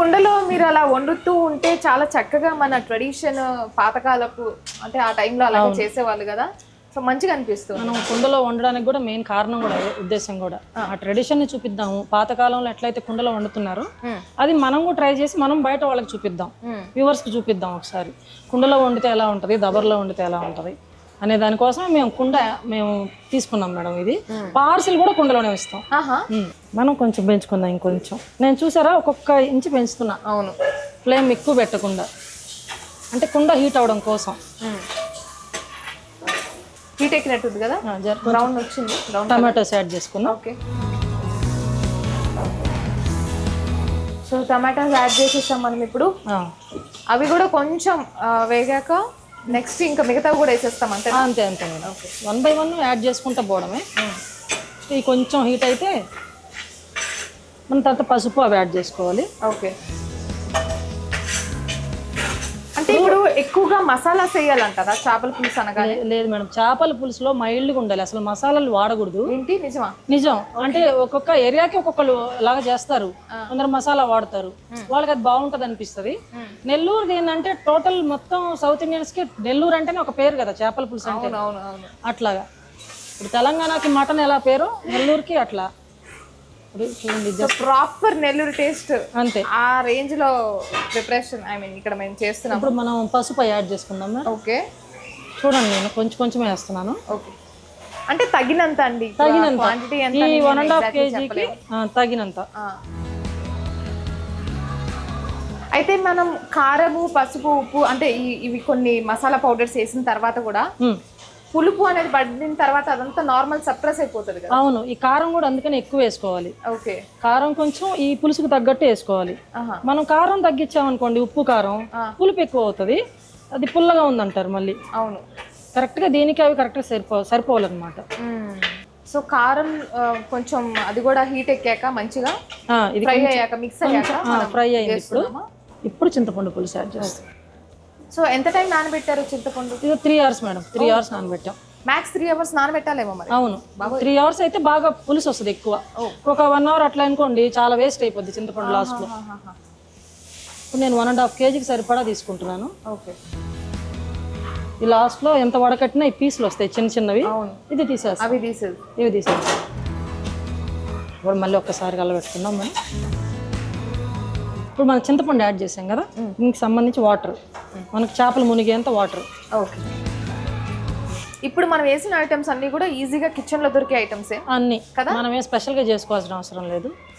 కుండలో మీరు అలా వండుతూ ఉంటే చాలా చక్కగా మన ట్రెడిషన్ పాతకాలపు అంటే ఆ టైంలో అలాగే చేసేవాళ్ళు కదా, సో మంచిగా అనిపిస్తుంది. మనం కుండలో వండడానికి కూడా మెయిన్ కారణం కూడా ఉద్దేశం కూడా ఆ ట్రెడిషన్ ని చూపిద్దాము. పాతకాలంలో ఎట్లయితే కుండలో వండుతున్నారో అది మనం కూడా ట్రై చేసి మనం బయట వాళ్ళకి చూపిద్దాం, వ్యూవర్స్ కి చూపిద్దాం. ఒకసారి కుండలో వండితే ఎలా ఉంటది, దబర్లో వండితే ఎలా ఉంటది అనే దానికోసం మేము తీసుకున్నాం మేడం. ఇది పార్సిల్ కూడా కుండలోనే ఇస్తాం. మనం కొంచెం పెంచుకుందాం, ఇంకొంచెం. నేను చూసారా ఒక్కొక్క ఇంచు పెంచుతున్నా. అవును, ఫ్లేమ్ ఎక్కువ పెట్టకుండా, అంటే కుండ హీట్ అవడం కోసం. హీట్ ఎక్కినట్టుంది కదా, బ్రౌన్ వచ్చింది. టమాటోస్ యాడ్ చేసుకున్నాం. ఓకే, సో టమాటాస్ యాడ్ చేసేస్తాం మనం ఇప్పుడు. అవి కూడా కొంచెం వేగాక నెక్స్ట్ ఇంకా మిగతావి కూడా వేసేస్తాం అంతే. అంతే అంతే మేడం. ఓకే, 1 by 1 యాడ్ చేసుకుంటా పోవడమే. ఈ కొంచెం హీట్ అయితే మన తర్వాత పసుపు అవి యాడ్ చేసుకోవాలి. ఓకే, అంటే ఇప్పుడు ఎక్కువగా మసాలాస్ వేయాలంటారా చేపల పులుసు అనగానే? లేదు మేడం, చేపల పులుసులో మైల్డ్గా ఉండాలి, అసలు మసాలాలు వాడకూడదు. ఏంటి, నిజమా? నిజం. అంటే ఒక్కొక్క ఏరియాకి ఒక్కొక్కరు లాగా చేస్తారు. కొందరు మసాలా వాడతారు, వాళ్ళకి అది బాగుంటది అనిపిస్తుంది. నెల్లూరు ఏంటంటే టోటల్ మొత్తం సౌత్ ఇండియన్స్ కి నెల్లూరు అంటేనే ఒక పేరు కదా చేపల పులుసు అంటే. అట్లాగా ఇప్పుడు తెలంగాణకి మటన్ ఎలా పేరు, నెల్లూరుకి అట్లా. ప్రాపర్ నెల్లూరు టేస్ట్ అంతే, ఆ రేంజ్ లో ప్రిపరేషన్. ఐ మీన్ ఇక్కడ మేము చేస్తున్నాం. ఇప్పుడు మనం పసుపు యాడ్ చేసుకుందాం. ఓకే, చూడండి నేను కొంచెం కొంచెం వేస్తున్నాను. ఓకే, అంటే తగినంత అండి, తగినంత. క్వాంటిటీ ఎంత? ఈ 1.5 kgకి తగినంత. అయితే మనం కారము, పసుపు, ఉప్పు అంటే ఇవి కొన్ని మసాలా పౌడర్స్ వేసిన తర్వాత కూడా పులుపు అనేది పడిన తర్వాత అదంతా నార్మల్ సప్రెస్ అయిపోతుంది కదా. అవును, ఈ కారం కూడా అందుకని ఎక్కువ వేసుకోవాలి. ఓకే, కారం కొంచెం ఈ పులుసుకు తగ్గట్టు వేసుకోవాలి. మనం కారం తగ్గించామనుకోండి, ఉప్పు కారం, పులుపు ఎక్కువ అవుతుంది, అది పుల్లగా ఉందంటారు మళ్ళీ. అవును, కరెక్ట్ గా దీనికి అవి కరెక్ట్ గా సరిపోవాలన్నమాట. సో కారం కొంచెం అది కూడా హీట్ ఎక్కాక మంచిగా ఇది ఫ్రై అయ్యాక, మిక్స్ అయ్యాక ఫ్రై అయ్యింది. ఇప్పుడు చింతపండు పులుసు యాడ్ చేస్తాం. సో ఎంత టైం నానబెట్టారు చింతపండు? ఇది 3 hours మేడం. 3 hours నానబెట్టాం. మ్యాక్స్ 3 hours నానబెట్టాలేమో మరి. అవును, 3 hours అయితే బాగా పులుసు వస్తుంది ఎక్కువ. ఒక 1 hour అట్లా అనుకోండి చాలా వేస్ట్ అయిపోద్ది చింతపండు లాస్ట్ లో. ఇప్పుడు నేను 1.5 kgకి సరిపడా తీసుకుంటున్నాను. ఓకే, ఈ లాస్ట్ లో ఎంత వడకట్టినా ఈ పీసులు వస్తాయి చిన్న చిన్నవి. ఇది తీసేస్తాం, ఇవి తీసేస్తాం. ఇప్పుడు మళ్ళీ ఒక్కసారి కలబెట్టుకుందాం మనం. ఇప్పుడు మనం చింతపండు యాడ్ చేసాం కదా, దీనికి సంబంధించి వాటర్, మనకు చేపలు మునిగేంత వాటర్. ఓకే, ఇప్పుడు మనం వేసిన ఐటమ్స్ అన్ని కూడా ఈజీగా కిచెన్ లో దొరికే ఐటమ్సే అన్ని కదా, మనం స్పెషల్ గా చేసుకోవాల్సిన అవసరం లేదు.